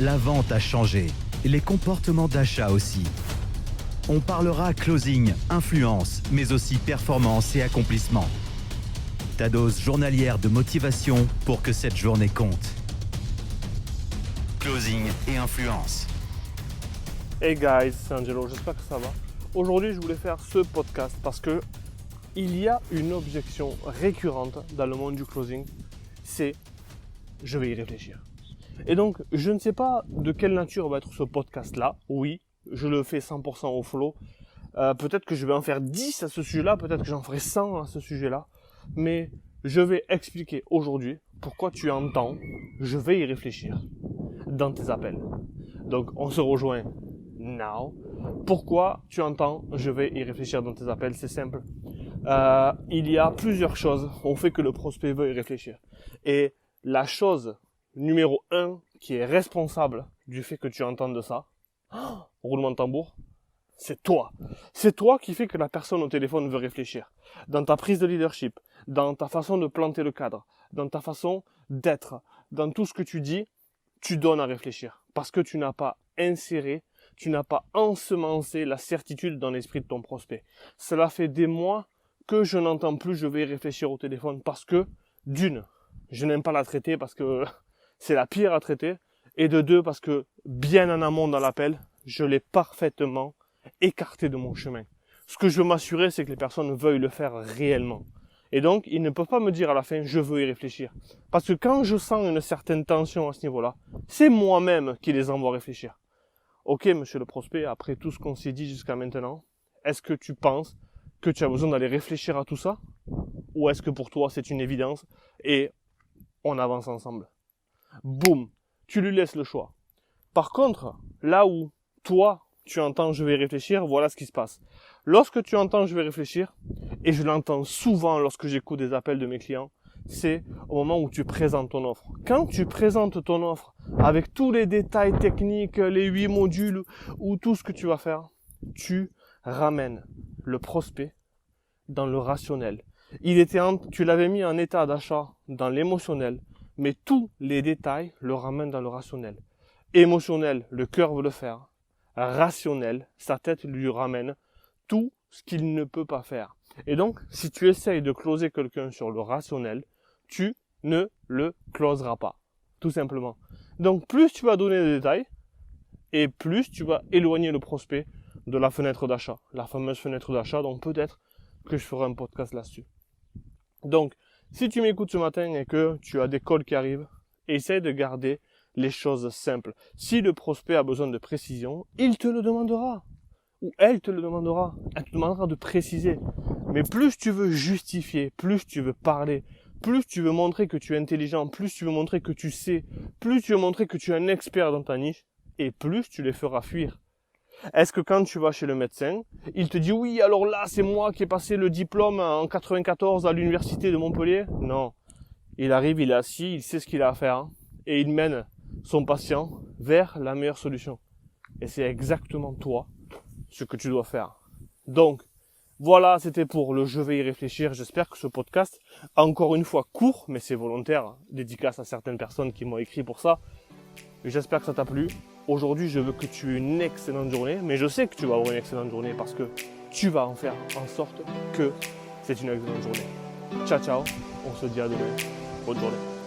La vente a changé, les comportements d'achat aussi. On parlera closing, influence, mais aussi performance et accomplissement. Ta dose journalière de motivation pour que cette journée compte. Closing et influence. Hey guys, c'est Angelo, j'espère que ça va. Aujourd'hui, je voulais faire ce podcast parce que il y a une objection récurrente dans le monde du closing, c'est « je vais y réfléchir ». Et donc, je ne sais pas de quelle nature va être ce podcast-là. Oui, je le fais 100% au flow. Peut-être que je vais en faire 10 à ce sujet-là, peut-être que j'en ferai 100 à ce sujet-là. Mais je vais expliquer aujourd'hui pourquoi tu entends « je vais y réfléchir » dans tes appels. Donc, on se rejoint now. Pourquoi tu entends « je vais y réfléchir » dans tes appels? C'est simple. Il y a plusieurs choses au fait que le prospect veut y réfléchir. Et la chose numéro 1 qui est responsable du fait que tu entendes ça, roulement de tambour, c'est toi. C'est toi qui fait que la personne au téléphone veut réfléchir. Dans ta prise de leadership, dans ta façon de planter le cadre, dans ta façon d'être, dans tout ce que tu dis, tu donnes à réfléchir. Parce que tu n'as pas inséré, tu n'as pas ensemencé la certitude dans l'esprit de ton prospect. Cela fait des mois que je n'entends plus je vais y réfléchir au téléphone parce que, d'une, je n'aime pas la traiter parce que c'est la pire à traiter, et de deux, parce que bien en amont dans l'appel, je l'ai parfaitement écarté de mon chemin. Ce que je veux m'assurer, c'est que les personnes veuillent le faire réellement. Et donc, ils ne peuvent pas me dire à la fin, je veux y réfléchir. Parce que quand je sens une certaine tension à ce niveau-là, c'est moi-même qui les envoie réfléchir. Ok, monsieur le prospect, après tout ce qu'on s'est dit jusqu'à maintenant, est-ce que tu penses que tu as besoin d'aller réfléchir à tout ça? Ou est-ce que pour toi, c'est une évidence et on avance ensemble? Boum, tu lui laisses le choix. Par contre, là où toi, tu entends « je vais réfléchir », voilà ce qui se passe. Lorsque tu entends « je vais réfléchir », et je l'entends souvent lorsque j'écoute des appels de mes clients, c'est au moment où tu présentes ton offre. Quand tu présentes ton offre avec tous les détails techniques, les 8 modules ou tout ce que tu vas faire, tu ramènes le prospect dans le rationnel. Tu l'avais mis en état d'achat dans l'émotionnel, mais tous les détails le ramènent dans le rationnel. Émotionnel, le cœur veut le faire. Rationnel, sa tête lui ramène tout ce qu'il ne peut pas faire. Et donc, si tu essayes de closer quelqu'un sur le rationnel, tu ne le closeras pas. Tout simplement. Donc, plus tu vas donner des détails, et plus tu vas éloigner le prospect de la fenêtre d'achat. La fameuse fenêtre d'achat, donc peut-être que je ferai un podcast là-dessus. Donc, si tu m'écoutes ce matin et que tu as des calls qui arrivent, essaie de garder les choses simples. Si le prospect a besoin de précision, il te le demandera. Ou elle te le demandera. Elle te demandera de préciser. Mais plus tu veux justifier, plus tu veux parler, plus tu veux montrer que tu es intelligent, plus tu veux montrer que tu sais, plus tu veux montrer que tu es un expert dans ta niche, et plus tu les feras fuir. Est-ce que quand tu vas chez le médecin, il te dit « oui, alors là, c'est moi qui ai passé le diplôme en 94 à l'université de Montpellier ?» Non. Il arrive, il est assis, il sait ce qu'il a à faire, et il mène son patient vers la meilleure solution. Et c'est exactement toi ce que tu dois faire. Donc, voilà, c'était pour le « je vais y réfléchir ». J'espère que ce podcast, encore une fois court, mais c'est volontaire, dédicace à certaines personnes qui m'ont écrit pour ça. J'espère que ça t'a plu. Aujourd'hui, je veux que tu aies une excellente journée, mais je sais que tu vas avoir une excellente journée parce que tu vas en faire en sorte que c'est une excellente journée. Ciao, ciao. On se dit à demain. Bonne journée.